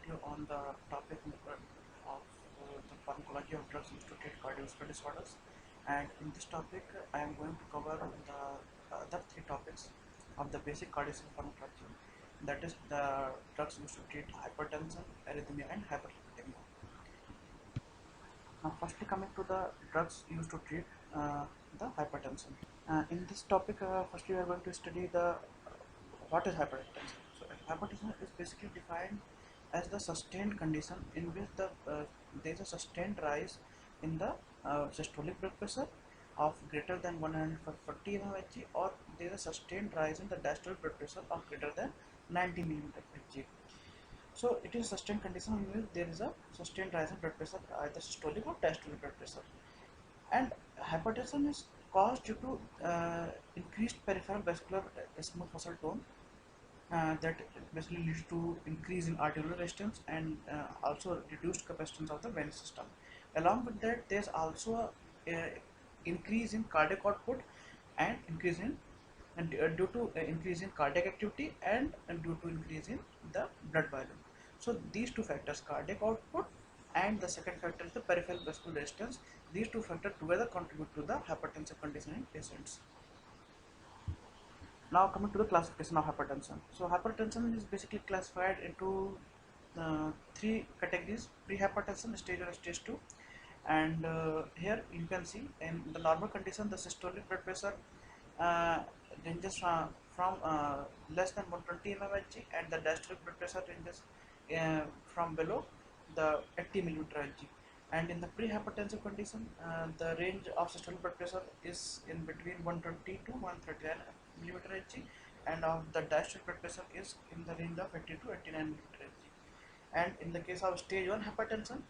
video on the topic of the pharmacology of drugs used to treat cardiovascular disorders, and in this topic I am going to cover the other three topics of the basic cardiovascular pharmacology, that is the drugs used to treat hypertension, arrhythmia and hyperlipidemia. Now firstly coming to the drugs used to treat the hypertension. In this topic firstly we are going to study the what is hypertension. So hypertension is basically defined as the sustained condition in which there is a sustained rise in the systolic blood pressure of greater than 140 mmHg, or there is a sustained rise in the diastolic blood pressure of greater than 90 mmHg. So it is a sustained condition in which there is a sustained rise in blood pressure, either systolic or diastolic blood pressure. And hypertension is caused due to increased peripheral vascular smooth muscle tone, that basically leads to increase in arterial resistance and also reduced capacitance of the venous system. Along with that, there's also a increase in cardiac output and increase in due to increase in cardiac activity and due to increase in the blood volume. So these two factors, cardiac output and the second factor is the peripheral vascular resistance, these two factors together contribute to the hypertensive condition in patients. Now coming to the classification of hypertension. So hypertension is basically classified into three categories: pre-hypertension, stage 1 and stage 2. And here you can see in the normal condition the systolic blood pressure uh, ranges from less than 120 mmHg, and the diastolic blood pressure ranges from below the 80 mmHg. And in the pre-hypertensive condition, the range of systolic blood pressure is in between 120 to 139 mmHg, and of the diastolic blood pressure is in the range of 80 to 89 mmHg. And in the case of stage 1 hypertension,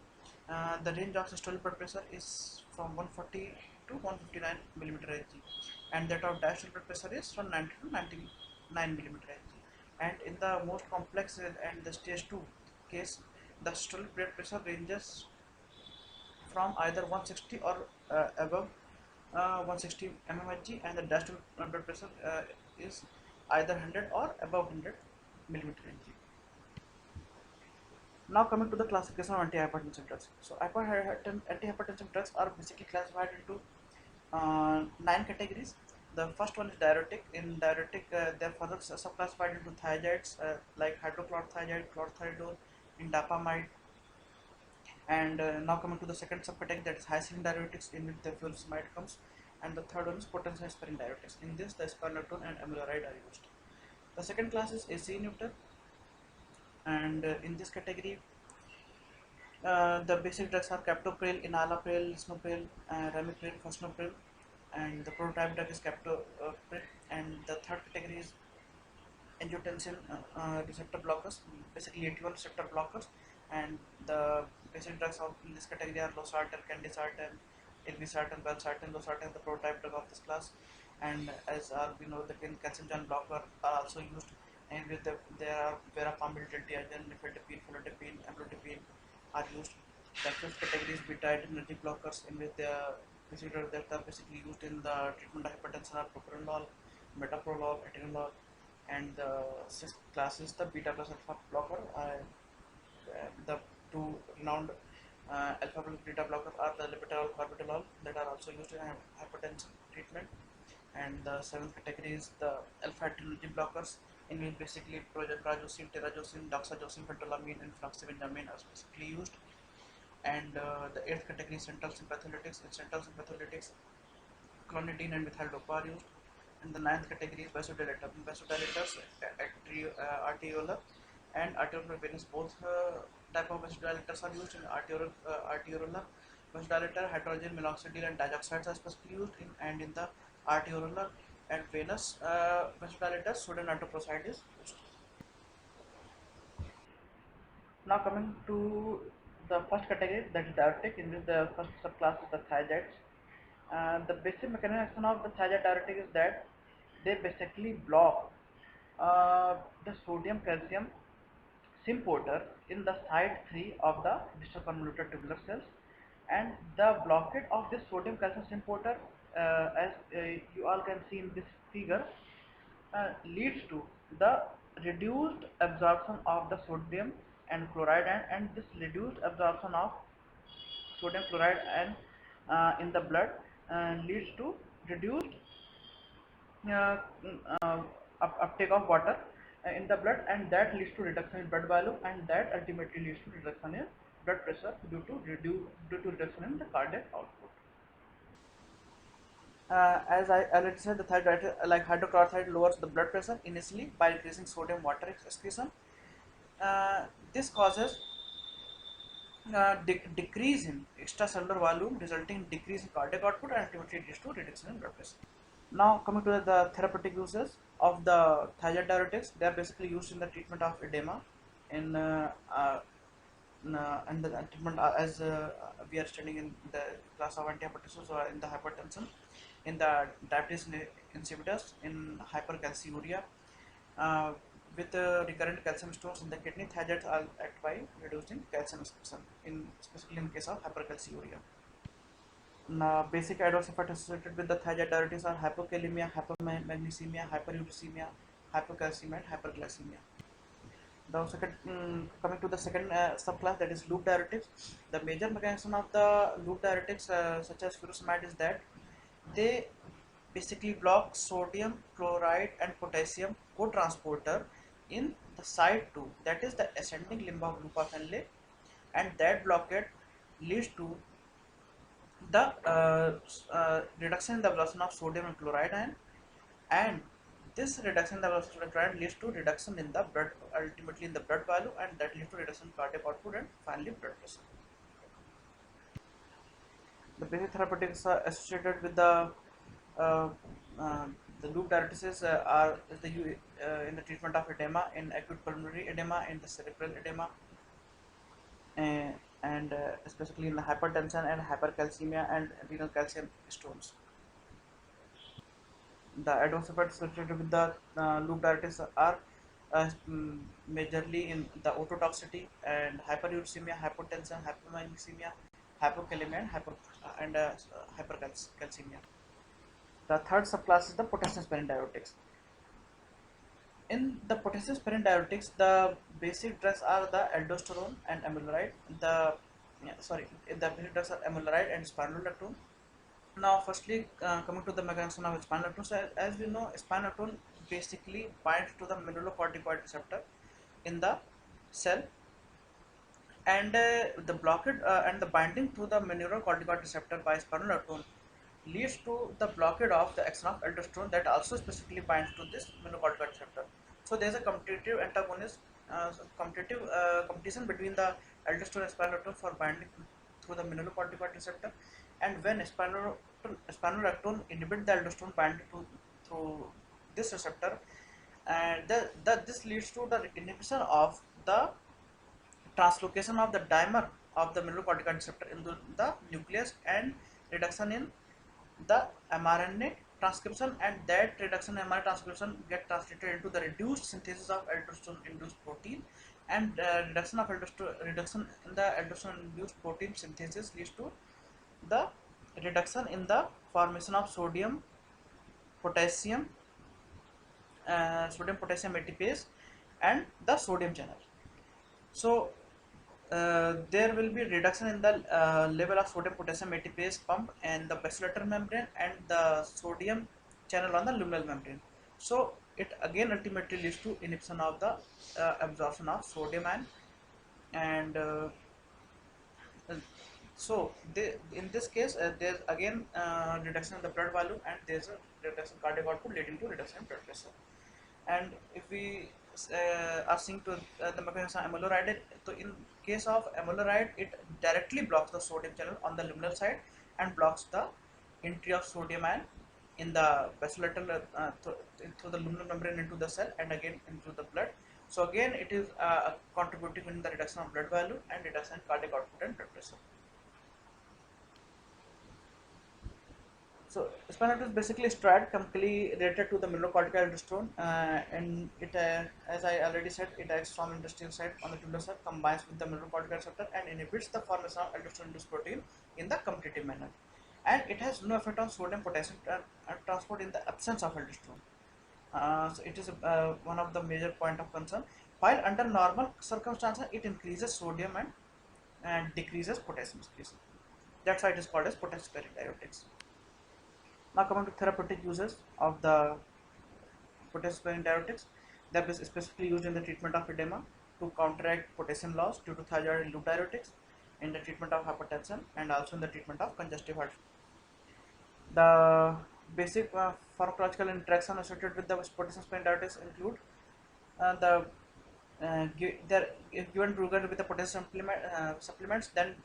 the range of systolic blood pressure is from 140 to 159 mmHg, and that of diastolic blood pressure is from 90 to 99 mmHg. And in the most complex and the stage 2 case, the systolic blood pressure ranges from either 160 or above 160 mmHg, and the diastolic blood pressure is either 100 or above 100 mmHg. Now coming to the classification of antihypertensive drugs. So antihypertensive drugs are basically classified into 9 categories. The first one is diuretic. In diuretic, they are further subclassified into thiazides like hydrochlorothiazide, chlorothiazide, indapamide. And now coming to the second subcategory, that is high serum diuretics, in which the furosemide comes. And the third one is potassium sparing diuretics. In this, the spironolactone and amiloride are used. The second class is ACE inhibitor, and in this category the basic drugs are captopril, enalapril, lisinopril, ramipril, fosinopril, and the prototype drug is captopril. And the third category is angiotensin receptor blockers, basically AT1 receptor blockers. And the basic drugs of in this category are losartan, candesartan, irbesartan, valsartan. Losartan is the prototype drug of this class. And as we know, the calcium channel blocker are also used, and with there are verapamil, diltiazem, nifedipine, felodipine, amlodipine are used. The fifth category is beta adrenergic blockers, in which the basic drugs that are basically used in the treatment of hypertension are propranolol, metoprolol, atenolol. And the sixth class is the beta plus alpha blocker. The two renowned alpha plus beta blockers are the labetalol, carvedilol, that are also used in hypertension treatment. And the seventh category is the alpha adrenergic blockers, in which basically prazosin, terazosin, doxazosin, phentolamine, and fluoxetine are specifically used. And the eighth category is central sympatholytics. In central sympatholytics, clonidine and methyl dopa are used. And the ninth category is vasodilator. In vasodilators, arteriolar and arteriovenous venous, both type of vasodilators are used. In arteriolar vasodilator, hydrogen minoxidil and digoxides are specifically used in, and in the arteriolar and venous vasodilator, sodium nitroprusside is used. Now coming to the first category, that is diuretic, in which the first subclass is the thiazides. The basic mechanism of the thiazide diuretic is that they basically block the sodium calcium symporter in the side 3 of the distal convoluted tubular cells. And the blockade of this sodium calcium symporter, as you all can see in this figure, leads to the reduced absorption of the sodium and chloride and this reduced absorption of sodium chloride and in the blood leads to reduced uh, uh, uptake of water in the blood, and that leads to reduction in blood volume, and that ultimately leads to reduction in blood pressure due to reduction in the cardiac output. As I already said, the third like hydrochloride lowers the blood pressure initially by increasing sodium water excretion. This causes decrease in extracellular volume, resulting in decrease in cardiac output, and ultimately leads to reduction in blood pressure. Now coming to the therapeutic uses of the thiazide diuretics, they are basically used in the treatment of edema, in and the treatment as we are studying in the class of antihypertensives or in the hypertension, in the diabetes insipidus, in hypercalciuria, uh, with recurrent calcium stones in the kidney. Thiazides are act by reducing calcium excretion, in specifically in case of hypercalciuria. Now, basic adverse effects associated with the thiazide diuretics are hypokalemia, hypomagnesemia, hyperuricemia, hypocalcemia, and hyperglycemia. The second, coming to the second subclass, that is loop diuretics. The major mechanism of the loop diuretics, such as furosemide, is that they basically block sodium chloride and potassium co-transporter in the side 2, that is the ascending limb of loop of Henle, and that blockade leads to the reduction in the absorption of sodium and chloride ion, and this reduction in the absorption of chloride leads to reduction in the blood, ultimately in the blood value, and that leads to reduction in cardiac output and finally blood pressure. The basic therapeutics associated with uh, uh, the loop diuretics are in the treatment of edema, in acute pulmonary edema, in the cerebral edema, uh, and especially in the hypertension and hypercalcemia and renal calcium stones. The adverse effects associated with the loop diuretics are majorly in the ototoxicity and hyperuricemia, hypotension, hypomagnesemia, hypokalemia, and hypercalcemia. The third subclass is the potassium sparing diuretics. In the potassium sparing diuretics, the basic drugs are the aldosterone and amiloride. The basic drugs are amiloride and spironolactone. Now, firstly, coming to the mechanism of spironolactone. So, as we know, spironolactone basically binds to the mineralocorticoid receptor in the cell, and the blockade and the binding to the mineralocorticoid receptor by spironolactone leads to the blockade of the action of aldosterone, that also specifically binds to this mineralocorticoid receptor. So, there is a competitive antagonist, competition between the aldosterone and spironolactone for binding through the mineralocorticoid receptor, and when spironolactone inhibits the aldosterone binding through this receptor, and this leads to the inhibition of the translocation of the dimer of the mineralocorticoid receptor into the nucleus, and reduction in the mRNA transcription, and that reduction in mRNA transcription get translated into the reduced synthesis of aldosterone induced protein, and reduction in the aldosterone induced protein synthesis leads to the reduction in the formation of potassium sodium potassium ATPase and the sodium channel. So there will be reduction in the level of sodium potassium ATPase pump and the basolateral membrane and the sodium channel on the luminal membrane. So it again ultimately leads to inhibition of the absorption of sodium ion, and so in this case there's again reduction in the blood volume, and there's a reduction in cardiac output leading to reduction in blood pressure. And if we are seeing to the mechanism of amiloride, so in case of amiloride, it directly blocks the sodium channel on the luminal side and blocks the entry of sodium ion in the basolateral through the luminal membrane into the cell and again into the blood. So again it is contributing in the reduction of blood value and reduction in cardiac output and blood pressure. So spironolactone is basically a steroid chemically related to the mineralocorticoid aldosterone, and it, as I already said, it acts from industrial side on the tubular side, combines with the mineralocorticoid receptor, and inhibits the formation of aldosterone-induced protein in the competitive manner. And it has no effect on sodium potassium transport in the absence of aldosterone. So it is one of the major point of concern. while under normal circumstances it increases sodium and decreases potassium species. That's why it is called as potassium sparing diuretics. Now coming to therapeutic uses of the potassium sparing diuretics, they are specifically used in the treatment of edema to counteract potassium loss due to thyroid and loop diuretics, in the treatment of hypertension, and also in the treatment of congestive heart. The basic pharmacological interaction associated with the potassium sparing diuretics include they're given together with the potassium supplements, then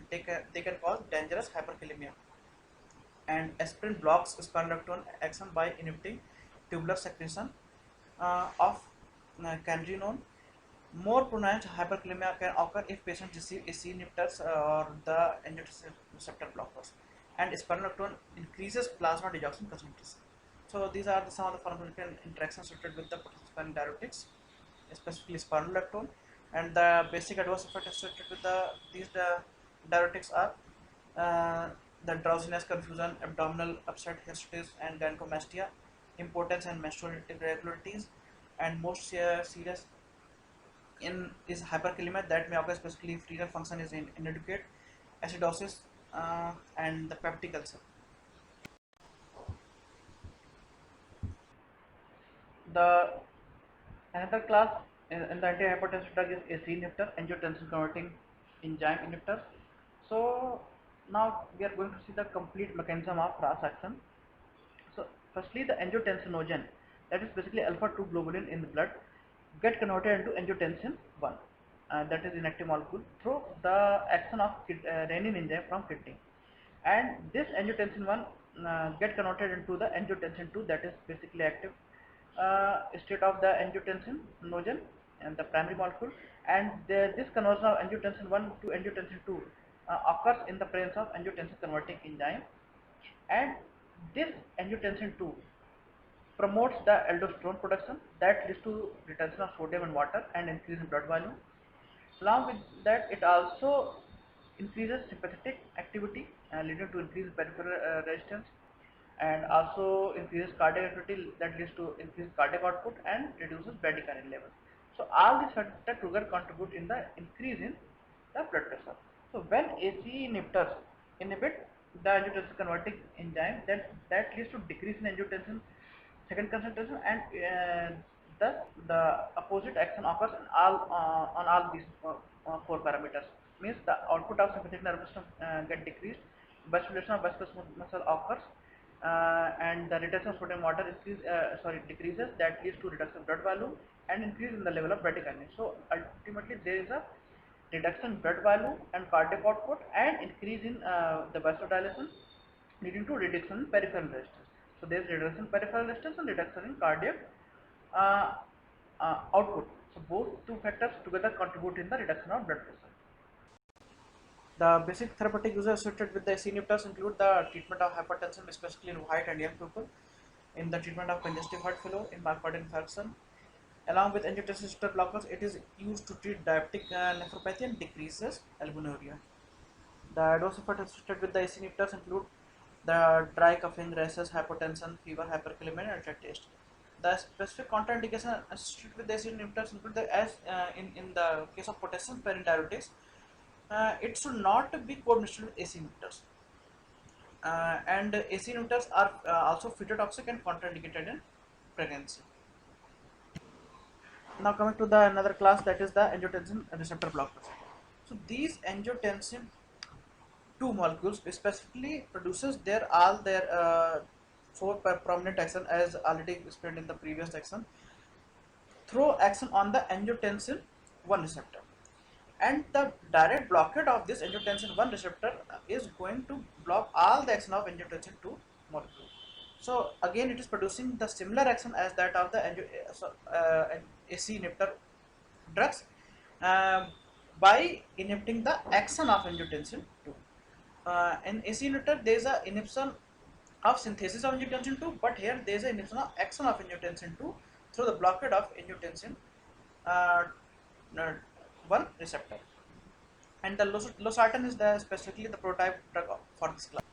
they can cause dangerous hyperkalemia. And aspirin blocks spironolactone action by inhibiting tubular secretion of candrinone. More pronounced hyperkalemia can occur if patients receive ACE inhibitors or the angiotensin receptor blockers, and spironolactone increases plasma digoxin concentration. So these are some of the pharmacological interactions related with the potassium sparing diuretics, specifically spironolactone. And the basic adverse effects associated with these diuretics are uh, the drowsiness, confusion, abdominal upset, hirsutis and gynecomastia, impotence and menstrual irregularities, and most serious in is hyperkalemia that may occur, especially if renal function is inadequate, acidosis, and the peptic ulcer. The another class in the antihypertensive drug is ACE inhibitor, angiotensin converting enzyme inhibitor. So now we are going to see the complete mechanism of RAS action. So firstly, the angiotensinogen, that is basically alpha 2 globulin in the blood, get converted into angiotensin 1, that is inactive molecule, through the action of renin enzyme from kidney. And this angiotensin 1 get converted into the angiotensin 2, that is basically active state of the angiotensin nogen and the primary molecule. And this conversion of angiotensin 1 to angiotensin 2 occurs in the presence of angiotensin converting enzyme, and this angiotensin 2 promotes the aldosterone production that leads to retention of sodium and water and increase in blood volume. Along with that, it also increases sympathetic activity leading to increased peripheral resistance, and also increases cardiac activity that leads to increased cardiac output and reduces bradykinin level. So all these factors together contribute in the increase in the blood pressure. So when ACE inhibitors inhibit the angiotensin converting enzyme, then that leads to decrease in angiotensin second concentration, and thus the opposite action occurs in all on all these four parameters. Means the output of sympathetic nervous system get decreased, vasculation of vascular smooth muscle occurs, and the retention of sodium water decreases, that leads to reduction of blood volume and increase in the level of bradykinin. So ultimately there is a reduction in blood volume and cardiac output and increase in the vasodilation, leading to reduction in peripheral resistance. So there is reduction in peripheral resistance and reduction in cardiac uh, output. So both two factors together contribute in the reduction of blood pressure. The basic therapeutic uses associated with the ACE inhibitors include the treatment of hypertension, especially in white and young people, in the treatment of congestive heart failure, in myocardial infarction. Along with angiotensin receptor blockers, it is used to treat diabetic nephropathy and decreases albuminuria. The adverse effects associated with the ACE inhibitors include the dry coughing, rashes, hypotension, fever, hyperkalemia, and altered taste. The specific contraindication associated with the ACE inhibitors include in the case of potassium sparing diuretics, it should not be co-administered with ACE inhibitors. And ACE inhibitors are also phytotoxic and contraindicated in pregnancy. Now coming to the another class, that is the angiotensin receptor blockers. So these angiotensin 2 molecules specifically produces their four prominent action, as already explained in the previous section, through action on the angiotensin 1 receptor, and the direct blockade of this angiotensin 1 receptor is going to block all the action of angiotensin 2 molecule. So again it is producing the similar action as that of the ACE inhibitor drugs, uh, by inhibiting the action of angiotensin 2. In AC inhibitor there is a inhibition of synthesis of angiotensin 2, but here there is a inhibition of action of angiotensin 2 through the blockade of angiotensin uh, uh, 1 receptor. And the losartan is specifically the prototype drug for this class.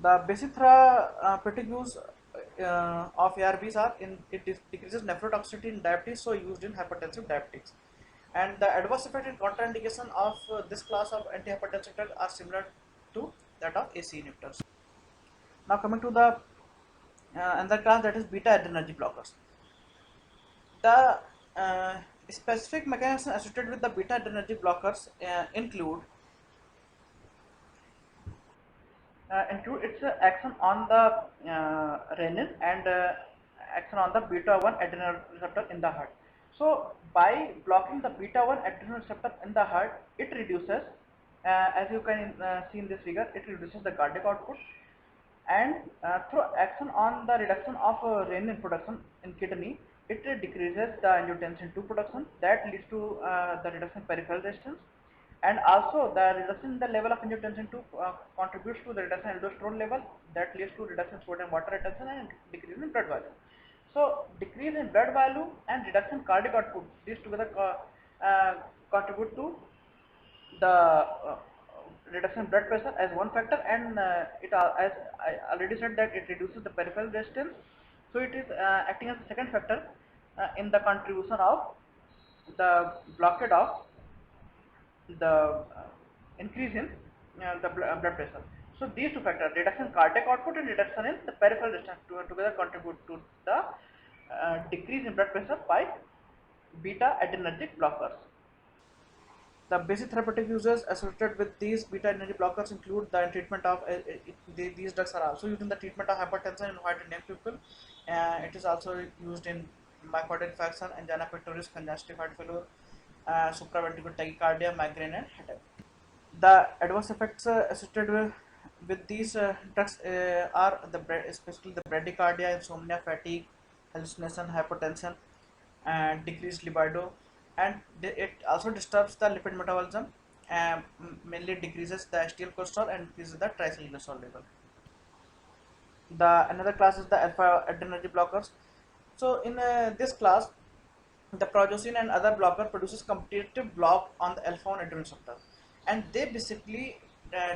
The basic therapeutic use of ARBs are it decreases nephrotoxicity in diabetes, so used in hypertensive diabetics. And the adverse effect and contraindication of this class of antihypertensive drugs are similar to that of ACE inhibitors. Now coming to the another class, that is beta adrenergic blockers. The specific mechanism associated with the beta adrenergic blockers include include its action on the renin and action on the beta 1 adrenal receptor in the heart. So by blocking the beta 1 adrenal receptor in the heart, it reduces, as you can see in this figure, it reduces the cardiac output, and through action on the reduction of renin production in kidney, it decreases the angiotensin 2 production. That leads to the reduction in peripheral resistance, and also the reduction in the level of angiotensin 2 contributes to the reduction in aldosterone level. That leads to reduction in sodium water retention and decrease in blood volume. So decrease in blood volume and reduction in cardiac output, these together contribute to the reduction in blood pressure as one factor, and as I already said that it reduces the peripheral resistance, so it is acting as a second factor in the contribution of the blockade of the increase in blood pressure. So these two factors, reduction in cardiac output and reduction in the peripheral resistance, together contribute to the decrease in blood pressure by beta adrenergic blockers. The basic therapeutic uses associated with these beta adrenergic blockers include the treatment of these drugs are also used in the treatment of hypertension in white and young people. It is also used in myocardial infarction, angina pectoris, congestive heart failure, supraventricular tachycardia, migraine, and headache. The adverse effects associated with these drugs are especially the bradycardia, insomnia, fatigue, hallucination, hypotension, and decreased libido, and it also disturbs the lipid metabolism, and mainly decreases the HDL cholesterol and increases the triglyceride level. The another class is the alpha adrenergic blockers. So in this class, the prazosin and other blocker produces competitive block on the alpha 1 adrenergic receptor, and they basically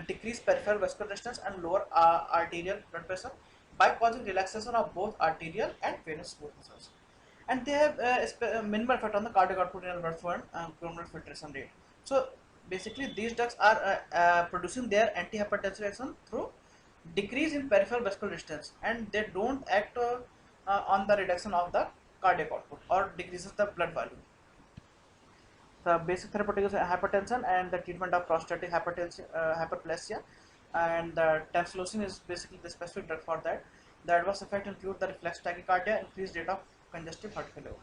decrease peripheral vascular resistance and lower arterial blood pressure by causing relaxation of both arterial and venous smooth muscles, and they have minimal effect on the cardiac output and blood flow and glomerular filtration rate. So basically these drugs are producing their antihypertensive action through decrease in peripheral vascular resistance, and they don't act on the reduction of the cardiac output or decreases the blood volume. The basic therapeutic is hypertension and the treatment of prostatic hypertension, hyperplasia, and the tamsulosin is basically the specific drug for that. The adverse effect include the reflex tachycardia, increased rate of congestive heart failure.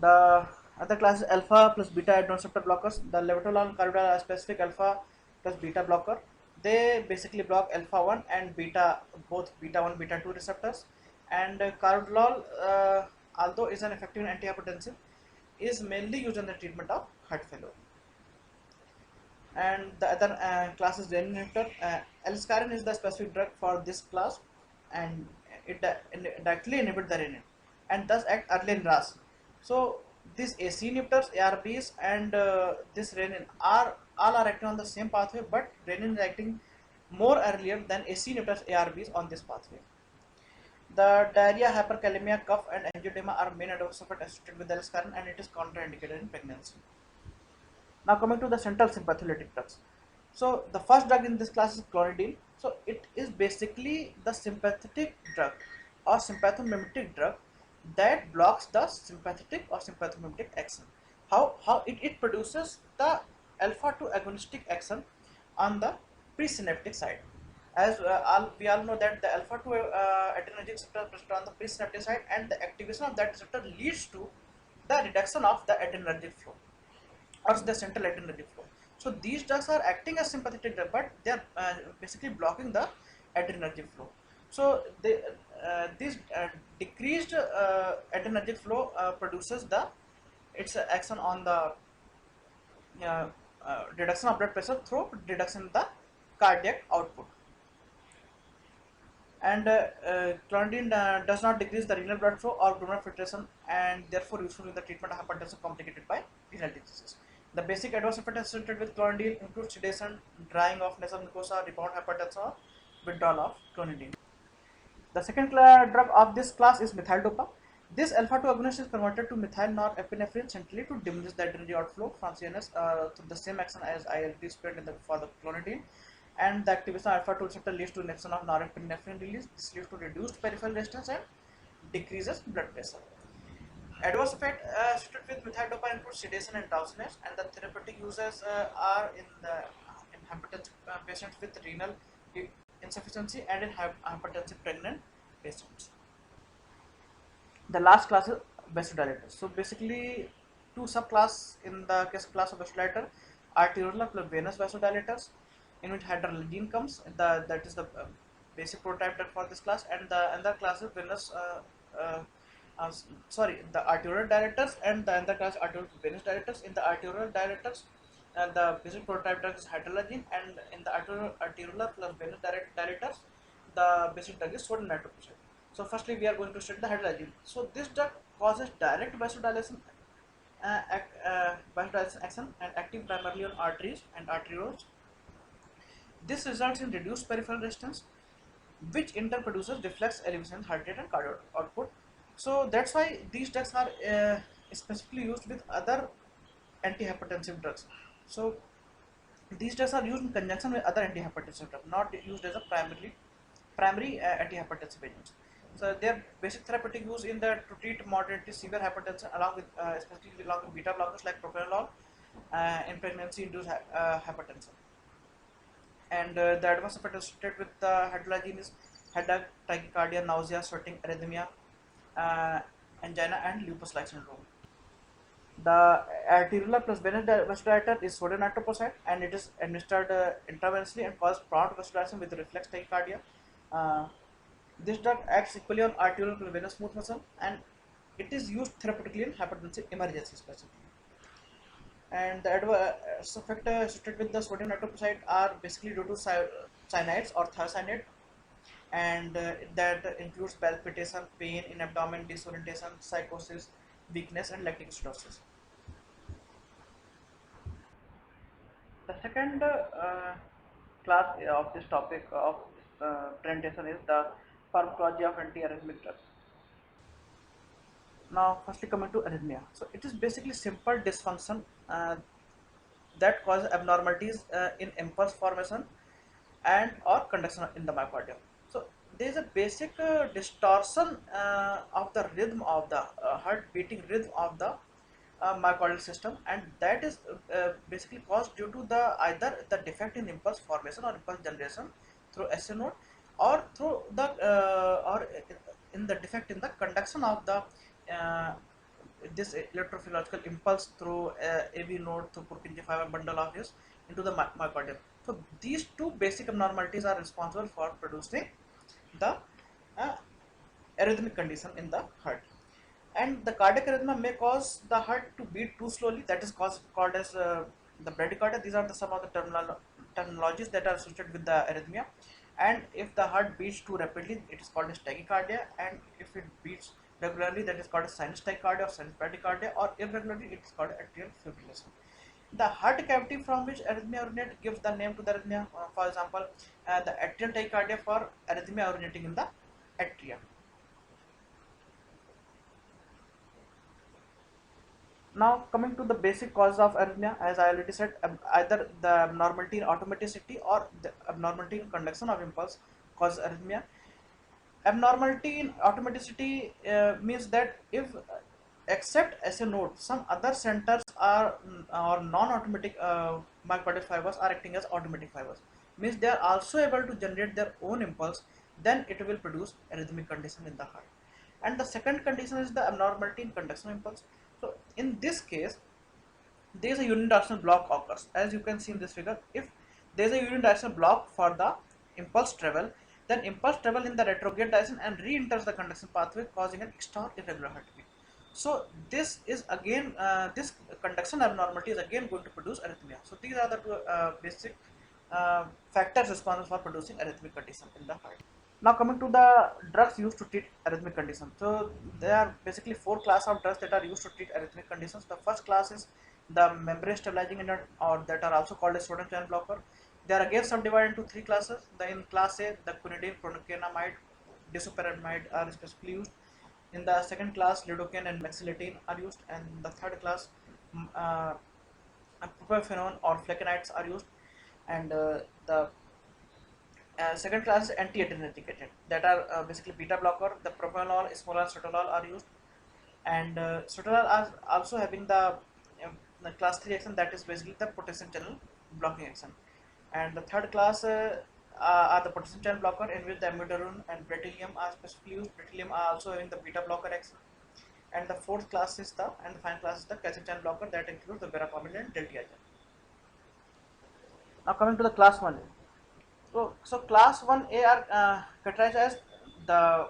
The other class is alpha plus beta adrenergic receptor blockers. The levodopa and carvedilol are specific alpha plus beta blocker. They basically block alpha 1 and beta, both beta 1 beta 2 receptors, and carvedilol, although is an effective antihypertensive, is mainly used in the treatment of heart failure. And the other class is renin inhibitor. L-scarin is the specific drug for this class, and it directly inhibits the renin and thus act early in RAS. So these AC inhibitors, ARBs, and this renin are all acting on the same pathway, but renin is acting more earlier than AC inhibitors, ARBs on this pathway. The diarrhea, hyperkalemia, cough, and angioedema are main adverse effects associated with L-scarin, and it is contraindicated in pregnancy. Now coming to the central sympatholytic drugs. So the first drug in this class is clonidine. So it is basically the sympathetic drug or sympathomimetic drug that blocks the sympathetic or sympathomimetic action. How it produces the alpha 2 agonistic action on the presynaptic side. As we all know that the alpha 2 adrenergic receptor is present on the presynaptic side, and the activation of that receptor leads to the reduction of the adrenergic flow or the central adrenergic flow. So these drugs are acting as sympathetic drug, but they are basically blocking the adrenergic flow. So this decreased adrenergic flow produces the its action on the reduction of blood pressure through reduction in the cardiac output. And clonidine does not decrease the renal blood flow or glomerular filtration, and therefore useful in the treatment of hypertension complicated by renal diseases. The basic adverse effects associated with clonidine include sedation, drying of nasal mucosa, rebound hypertension, or withdrawal of clonidine. The second drug of this class is methyl-dopa. This alpha-2 agonist is converted to methyl norepinephrine centrally to diminish the adrenergic outflow from CNS through the same action as ILD explained in for the clonidine. And the activation of alpha-2 receptor leads to inhibition of norepinephrine release. This leads to reduced peripheral resistance and decreases blood pressure. Adverse effect associated with methyl-dopa include sedation and drowsiness, and the therapeutic uses are in hypertensive patients with renal insufficiency and in hypertensive pregnant patients. The last class is vasodilators. So basically, two subclass in the class of vasodilator: arteriolar plus venous vasodilators, in which hydralazine comes. That is the basic prototype drug for this class, and the another class is venous. Uh, the arterial dilators, and the other class arterial venous dilators. In the arterial dilators, the basic prototype drug is hydralazine, and in the arteriolar plus venous dilators, the basic drug is sodium nitroprusside. So firstly, we are going to study the hydralazine. So this drug causes direct vasodilation, vasodilation action and acting primarily on arteries and arterioles. This results in reduced peripheral resistance, which in turn produces reflex elevation, heart rate, and cardio output. So that's why these drugs are specifically used with other antihypertensive drugs. So these drugs are used in conjunction with other antihypertensive drugs, not used as a primary antihypertensive agents. So their basic therapeutic use in the to treat moderate to severe hypertension, along with especially along with beta blockers like propranolol in pregnancy-induced hypertension. And the adverse effect associated with the hydralazine is headache, tachycardia, nausea, sweating, arrhythmia, uh, angina, and lupus-like syndrome. The arteriolar plus venous vasodilator is sodium nitroprusside, and it is administered intravenously and causes prompt vasodilation with reflex tachycardia. Uh, this drug acts equally on arterial plus venous smooth muscle, and it is used therapeutically in hypertensive emergency specifically. And the adverse effect associated with the sodium nitroprusside are basically due to cyanides or thiocyanate, and that includes palpitation, pain in abdomen, disorientation, psychosis, weakness, and lactic acidosis. The second class of this topic of this presentation is the pharmacology of antiarrhythmic drugs. Now, firstly coming to arrhythmia. So it is basically simple dysfunction that causes abnormalities in impulse formation and or conduction in the myocardium. So there is a basic distortion of the rhythm of the heart beating rhythm of the myocardial system, and that is basically caused due to the either the defect in impulse formation or impulse generation through SC node, or through the or in the defect in the conduction of the uh, this electrophysiological impulse through AV node through Purkinje fiber bundle of his into the myocardium. So these two basic abnormalities are responsible for producing the uh, arrhythmic condition in the heart. And the cardiac arrhythmia may cause the heart to beat too slowly. That is called as the bradycardia. These are some of the terminologies that are associated with the arrhythmia. And if the heart beats too rapidly, it is called as tachycardia. And if it beats regularly, that is called as sinus tachycardia or sinus bradycardia. Or irregularly, it is called atrial fibrillation. The heart cavity from which arrhythmia originate gives the name to the arrhythmia. For example, the atrial tachycardia for arrhythmia originating in the atria. Now coming to the basic cause of arrhythmia, as I already said, either the abnormality in automaticity or the abnormality in conduction of impulse cause arrhythmia. Abnormality in automaticity means that if except as a node, some other centers are or non-automatic myocardial fibers are acting as automatic fibers. Means they are also able to generate their own impulse. Then it will produce arrhythmic condition in the heart. And the second condition is the abnormality in conduction impulse. So in this case, there is a unidirectional block occurs. As you can see in this figure, if there is a unidirectional block for the impulse travel, then impulse travel in the retrograde direction and re-enters the conduction pathway, causing an extra irregular heartbeat. So this is again this conduction abnormality is again going to produce arrhythmia. So these are the two basic factors responsible for producing arrhythmic condition in the heart. Now coming to the drugs used to treat arrhythmic conditions. So there are basically four classes of drugs that are used to treat arrhythmic conditions. The first class is the membrane stabilizing agent, or that are also called as sodium channel blocker. They are again subdivided into three classes. In class A, the quinidine, procainamide, disopyramide are specifically used. In the second class, lidocaine and mexiletine are used, and the third class, propafenone or flavonoids are used, and the second class is anti-adrenergic agent that are basically beta blocker. The propranolol, esmolol, sotalol are used, and sotalol are also having the class 3 action, that is basically the potassium channel blocking action. And the third class are the potassium channel blocker, in which the amiodarone and beryllium are specifically used. Beryllium are also having the beta blocker action. And the fourth class is the final class is the calcium channel blocker, that includes the verapamil and diltiazem. Now coming to the class 1. So class 1A are categorized as the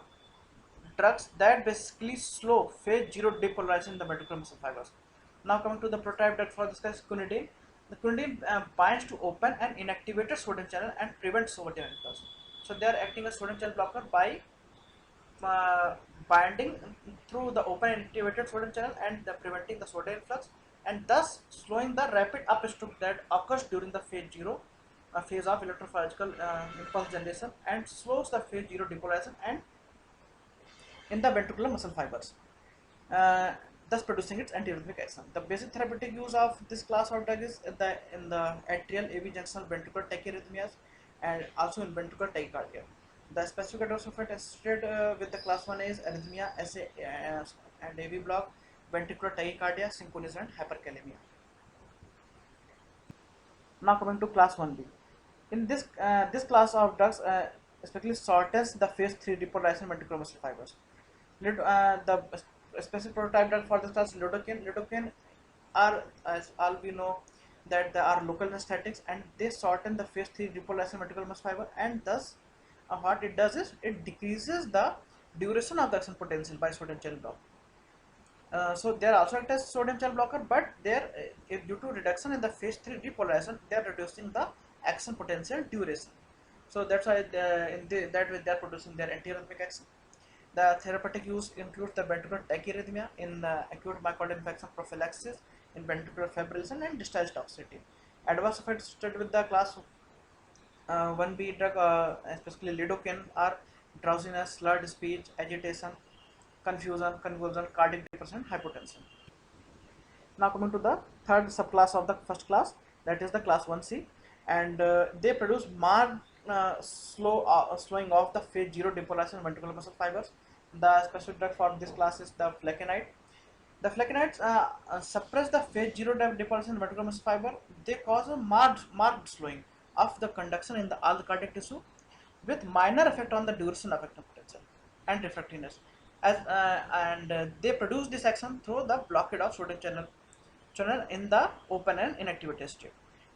drugs that basically slow phase 0 depolarization in the ventricular muscle fibers. Now coming to the prototype drug for this is quinidine. The quinidine binds to open and inactivated sodium channel and prevents sodium influx. So they are acting as sodium channel blocker by uh, binding through the open and activated sodium channel and preventing the sodium influx, and thus slowing the rapid upstroke that occurs during the phase 0 phase of electrophysiological impulse generation, and slows the phase 0 depolarization and in the ventricular muscle fibers, uh, thus producing its antiarrhythmic action. The basic therapeutic use of this class of drug is in the atrial AV junctional ventricular tachyarrhythmias and also in ventricular tachycardia. The specific adverse effect associated with the class 1 is arrhythmia, and AV block, ventricular tachycardia, syncosis, and hyperkalemia. Now coming to class 1B. In this class of drugs especially shortens the phase 3 depolarization in ventricular muscle fibers. The specific prototype drug for this class is lidocaine. Lidocaine are, as all we know, that they are local anesthetics, and they shorten the phase 3 depolarization in ventricular muscle fiber, and thus what it does is it decreases the duration of the action potential by sodium channel block. So they are also act as sodium channel blocker, but they're due to reduction in the phase 3 depolarization, they are reducing the action potential duration. So that's why that way they are producing their antiarrhythmic action. The therapeutic use includes the ventricular tachyarrhythmia in acute myocardial infarction prophylaxis, in ventricular fibrillation, and discharge toxicity. Adverse effects associated with the class 1B drug, especially lidocaine, are drowsiness, slurred speech, agitation, confusion, convulsion, cardiac depression, hypotension. Now coming to the third subclass of the first class, that is the class 1C, and they produce marked slowing off the phase 0 depolarization in ventricular muscle fibers. The specific drug for this class is the flecainide. The flecainides suppress the phase 0 depolarization in ventricular muscle fiber. They cause a marked slowing of the conduction in all the cardiac tissue, with minor effect on the duration of action potential and refractoriness. And they produce this action through the blockade of sodium channel in the open and inactivated state.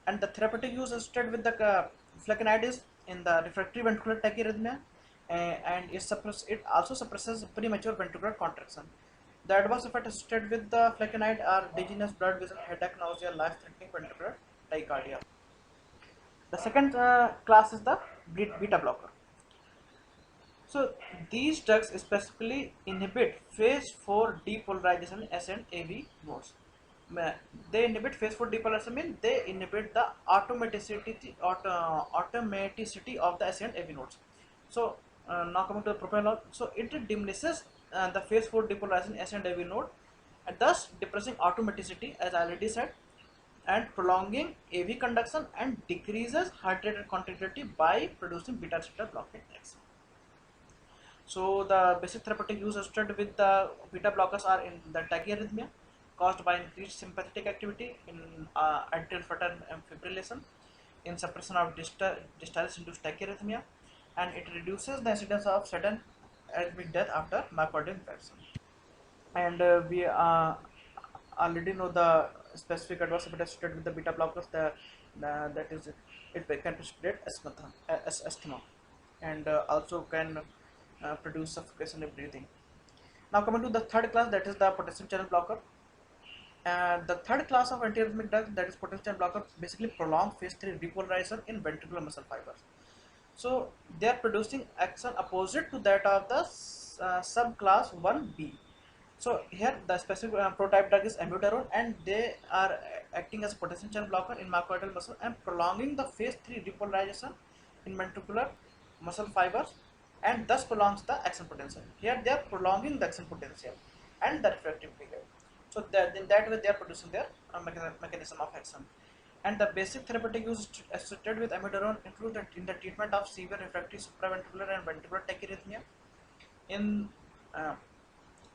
And the therapeutic use associated with the flecainide is in the refractory ventricular tachyarrhythmia, and it also suppresses premature ventricular contraction. The adverse effects associated with the flecainide are dizziness, blurred vision, headache, nausea, life-threatening ventricular tachycardia. The second class is the beta blocker. So these drugs specifically inhibit phase 4 depolarization S and AV nodes. They inhibit phase 4 depolarization means they inhibit the automaticity of the S and AV nodes. So now coming to the propranolol, so it diminishes the phase 4 depolarization S and AV node, and thus depressing automaticity, as I already said, and prolonging AV conduction, and decreases heart rate and contractility by producing beta receptor blockade action. So the basic therapeutic use associated with the beta blockers are in the tachyarrhythmia caused by increased sympathetic activity, in atrial flutter and fibrillation, in suppression of diastolic-induced tachyarrhythmia, and it reduces the incidence of sudden arrhythmic death after myocardial infarction. And we already know the specific adverse effects associated with the beta blockers. That is, it can precipitate asthma, and also can produce suffocation in breathing. Now coming to the third class, that is the potassium channel blocker. The third class of antiarrhythmic drugs, that is potassium channel blocker, basically prolong phase 3 depolarization in ventricular muscle fibers. So they are producing action opposite to that of the subclass 1B. So here the specific prototype drug is amiodarone, and they are acting as a potassium channel blocker in myocardial muscle and prolonging the phase 3 depolarization in ventricular muscle fibers. and thus prolongs the action potential. Here they are prolonging the action potential and the refractive period. So that in that way they are producing their mechanism of action. And the basic therapeutic use associated with amiodarone include in the treatment of severe refractory supraventricular and ventricular tachyarrhythmia, in uh,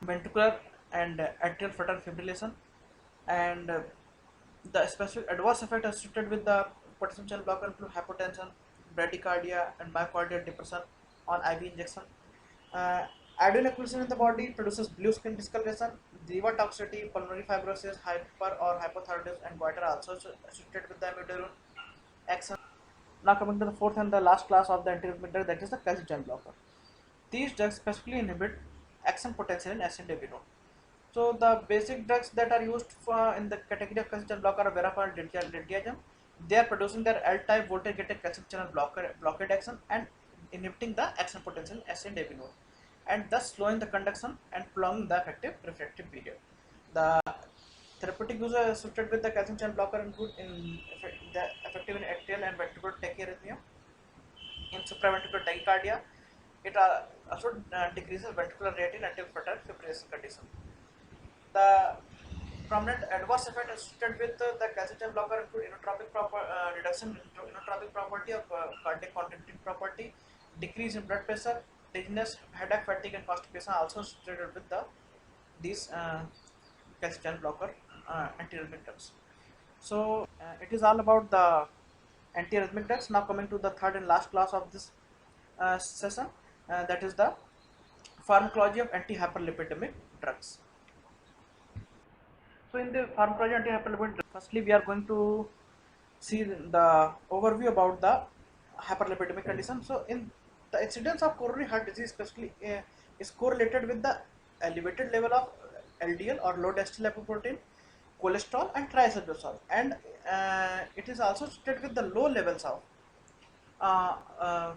ventricular and atrial flutter fibrillation, and the specific adverse effect associated with the potassium channel blocker include hypotension, bradycardia, and myocardial depression on IV injection. Uh, Iodine accumulation in the body produces blue skin discoloration, liver toxicity, pulmonary fibrosis, hyper or hypothyroidism, and goiter are also associated with the amiodarone action. Now coming to the fourth and the last class of the antiarrhythmic drug, that is the calcium channel blocker. These drugs specifically inhibit action potential in SNW. So the basic drugs that are used for in the category of calcium channel blocker are verapamil, diltiazem. They are producing their L-type voltage-gated calcium channel blockade action and inhibiting the action potential in SNW node, and thus slowing the conduction and prolonging the effective refractive period. The therapeutic use associated with the calcium channel blocker include the effective in atrial and ventricular tachyarrhythmia, in supraventricular tachycardia. It also decreases ventricular rate in atrial flutter fibrillation condition. The prominent adverse effect associated with the calcium channel blocker include reduction in inotropic property of cardiac contracting property, decrease in blood pressure, dizziness, headache, fatigue, and constipation are also associated with these calcium channel blocker antiarrhythmic drugs. So it is all about the antiarrhythmic drugs. Now coming to the third and last class of this session, that is the pharmacology of anti-hyperlipidemic drugs. So in the pharmacology of anti-hyperlipidemic drugs, firstly we are going to see the overview about the hyperlipidemic condition. So in the incidence of coronary heart disease especially is correlated with the elevated level of LDL or low density lipoprotein, cholesterol, and triglycerides, and it is also associated with the low levels of uh, uh,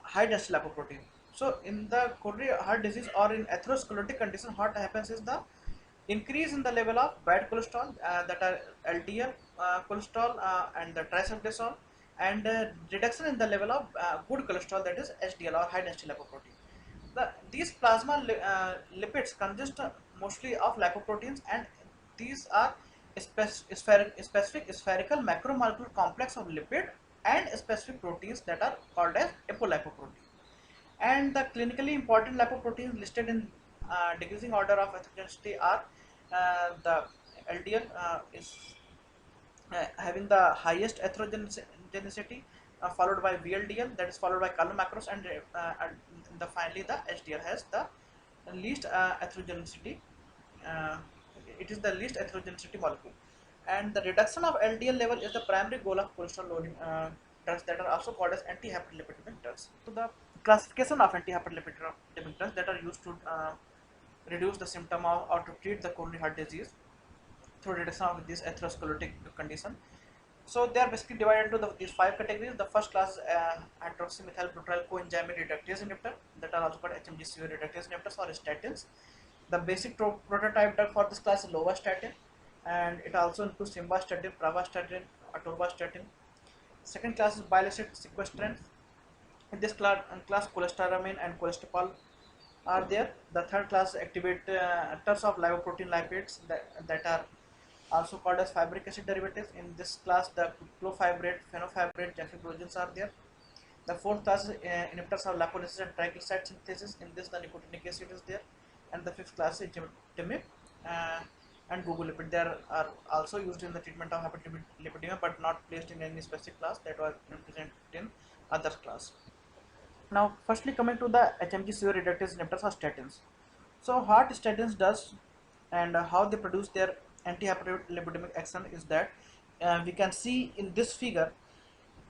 high density lipoprotein. So in the coronary heart disease or in atherosclerotic condition, what happens is the increase in the level of bad cholesterol, that are LDL cholesterol and the triglyceride, and reduction in the level of good cholesterol, that is HDL or high density lipoprotein. These plasma lipids consist mostly of lipoproteins, and these are specific spherical macromolecular complex of lipid and specific proteins that are called as apolipoprotein. And the clinically important lipoproteins listed in decreasing order of ethnicity are the LDL is having the highest heterogeneity, followed by VLDL, that is followed by chylomicrons, and finally the HDL has the least heterogeneity. Uh, it is the least heterogeneity molecule, and the reduction of LDL level is the primary goal of cholesterol lowering drugs that are also called as anti-hyperlipidemic drugs. So the classification of anti-hyperlipidemic drugs that are used to reduce the symptom of or to treat the coronary heart disease through reduction of this atherosclerotic condition. So they are basically divided into these five categories. The first class hydroxymethylbutyryl coenzyme reductase inhibitor, that are also called HMG-CoA reductase inhibitors or statins. The basic prototype drug for this class is lovastatin, and it also includes simvastatin, pravastatin, atorvastatin. Second class is bilysid sequestrant. In this class cholestyramine and cholesterol are there. The third class activators of lipoprotein lipids that are also called as fibric acid derivatives. In this class, the clofibrate, fenofibrate, gefibrogens are there. The fourth class is inhibitors of lipolysis and triglyceride synthesis. In this, the nicotinic acid is there. And the fifth class is timip and gugolipid. They are also used in the treatment of hyperlipidemia, but not placed in any specific class, that was present in other class. Now, firstly coming to the HMG-CoA reductase inhibitors or statins. So, what statins does and how they produce their anti-hyperlipidemic action is that we can see in this figure,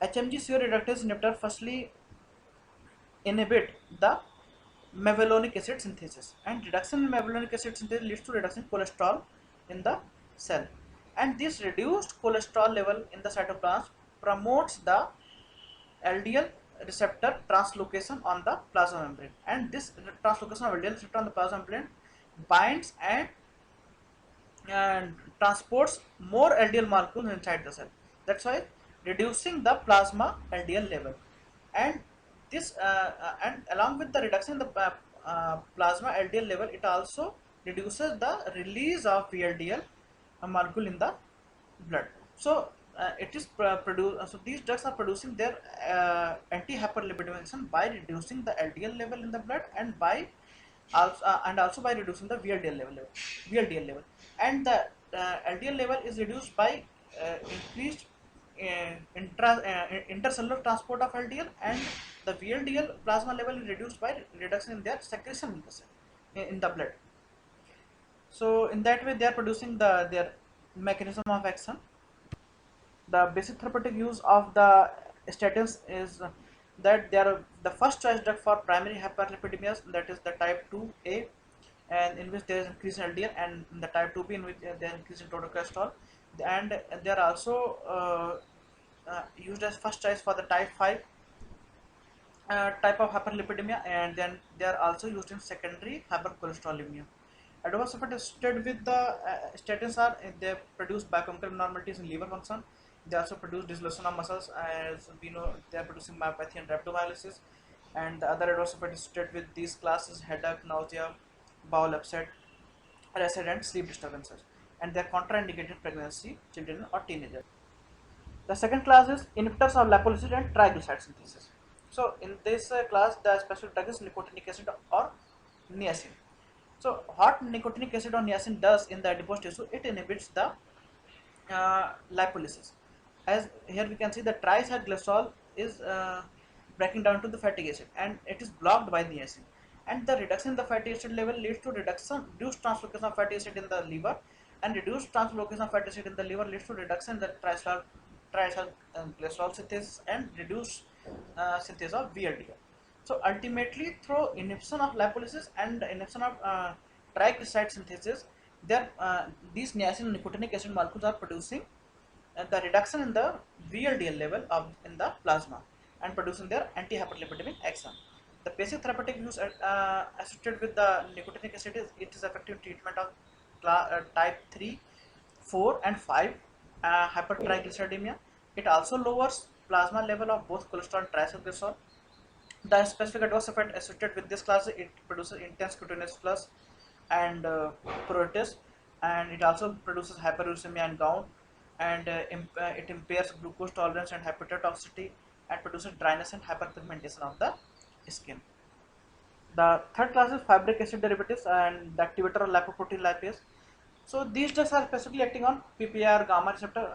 HMG-CoA reductase inhibitor firstly inhibit the mevalonic acid synthesis, and reduction in mevalonic acid synthesis leads to reduction in cholesterol in the cell, and this reduced cholesterol level in the cytoplasm promotes the LDL receptor translocation on the plasma membrane, and this translocation of LDL receptor on the plasma membrane binds and transports more LDL molecules inside the cell. That's why reducing the plasma LDL level, and this and along with the reduction in the plasma LDL level, it also reduces the release of VLDL molecule in the blood. So it is produced. So these drugs are producing their anti-hyperlipidemic action by reducing the LDL level in the blood and also by reducing the VLDL level, and the LDL level is reduced by increased intercellular transport of LDL, and the VLDL plasma level is reduced by reduction in their secretion in the cell, in the blood. So in that way they are producing their mechanism of action. The basic therapeutic use of the statins is that they are the first choice drug for primary hyperlipidemias, that is the type 2A, and in which there is increase in LDL, and the type 2B in which there is increase in total cholesterol, and they are also used as first choice for the type 5 type of hyperlipidemia, and then they are also used in secondary hypercholesterolemia. Adverse effects associated with the statins are they produce biochemical abnormalities in liver function. They also produce dissolution of muscles, as we know they are producing myopathy and rhabdomyolysis. And the other adverse effects associated with these classes: headache, nausea, bowel upset, acid and sleep disturbances. And they are contraindicated in pregnancy, children or teenagers. The second class is inhibitors of lipolysis and triglyceride synthesis. So in this class, the specific drug is nicotinic acid or niacin. So what nicotinic acid or niacin does in the adipose tissue, it inhibits the lipolysis. As here we can see, the triglycerol is breaking down to the fatty acid, and it is blocked by niacin. And the reduction in the fatty acid level leads to reduced translocation of fatty acid in the liver, and reduced translocation of fatty acid in the liver leads to reduction in the triglycerol synthesis and reduced synthesis of VLDL. So ultimately, through inhibition of lipolysis and inhibition of triglyceride synthesis, these niacin and nicotinic acid molecules are producing the reduction in the VLDL level in the plasma and producing their anti-hyperlipidemic action. The basic therapeutic use associated with the nicotinic acid is it is effective treatment of type 3, 4 and 5 hypertriglyceridemia. It also lowers plasma level of both cholesterol and triglycerol. The specific adverse effect associated with this class, it produces intense cutaneous flush and pruritus, and it also produces hyperuricemia and gout, and it impairs glucose tolerance and hepatotoxicity, and produces dryness and hyperpigmentation of the skin. The third class is fibric acid derivatives and the activator of lipoprotein lipase. So these drugs are specifically acting on PPAR gamma receptor.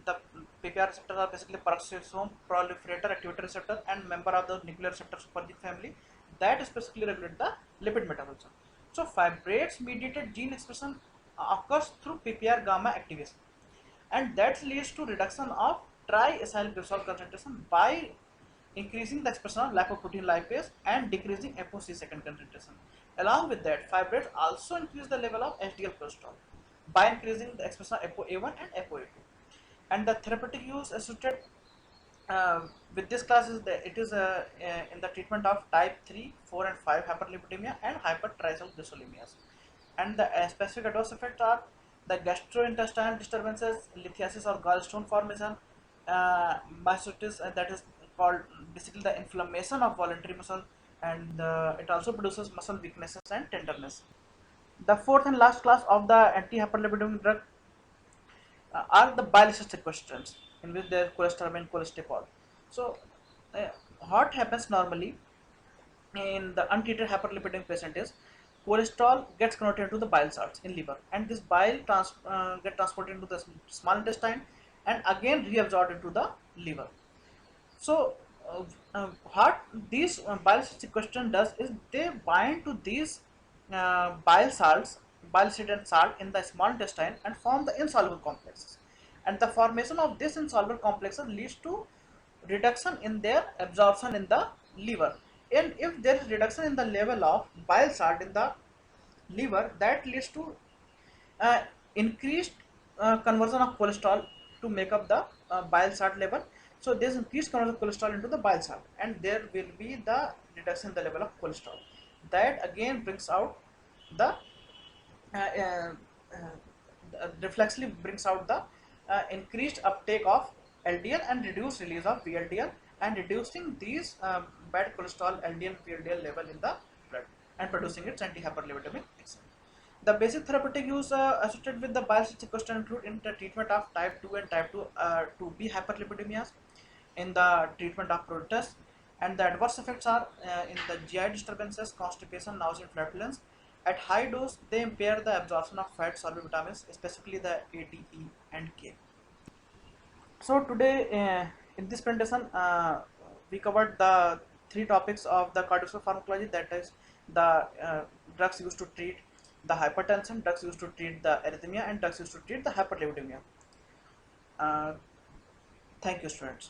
The PPAR receptors are basically peroxisome proliferator activator receptor and member of the nuclear receptor supergene family that specifically regulate the lipid metabolism. So fibrates mediated gene expression occurs through PPAR gamma activation, and that leads to reduction of triacylglycerol concentration by increasing the expression of lipoprotein lipase and decreasing ApoC second concentration. Along with that, fibrates also increase the level of HDL cholesterol by increasing the expression of ApoA1 and ApoA2. And the therapeutic use associated with this class is that it is in the treatment of type 3, 4 and 5 hyperlipidemia and hypertriglyceridemias. And the specific adverse effects are the gastrointestinal disturbances, lithiasis or gallstone formation, myositis, that is called basically the inflammation of voluntary muscle, and it also produces muscle weaknesses and tenderness. The fourth and last class of the anti-hyperlipidemic drug are the bile acid sequestrants, in which there is cholesterol and cholesterol. So what happens normally in the untreated hyperlipidemic patient is cholesterol gets converted into the bile salts in liver, and this bile get transported into the small intestine and again reabsorbed into the liver. So what these bile sequestration does is they bind to these bile salts, bile acid and salt in the small intestine and form the insoluble complexes, and the formation of this insoluble complexes leads to reduction in their absorption in the liver. And if there is reduction in the level of bile salt in the liver, that leads to uh, increased conversion of cholesterol to make up the bile salt level. So there is increased conversion of cholesterol into the bile salt, and there will be the reduction in the level of cholesterol. That again brings out the reflexively brings out the increased uptake of LDL and reduced release of VLDL, and reducing these bad cholesterol LDL and VLDL level in the blood and producing its anti-hyperlipidemic action. The basic therapeutic use associated with the bile question include in the treatment of type 2 and type 2b hyperlipidemias, in the treatment of pruritus, and the adverse effects are in the GI disturbances, constipation, nausea, and flatulence. At high dose, they impair the absorption of fat soluble vitamins, specifically the A, D, E, and K. So today in this presentation we covered the three topics of the cardiovascular pharmacology, that is the drugs used to treat the hypertension, drugs used to treat the arrhythmia, and drugs used to treat the hyperlipidemia. Uh, Thank you, students.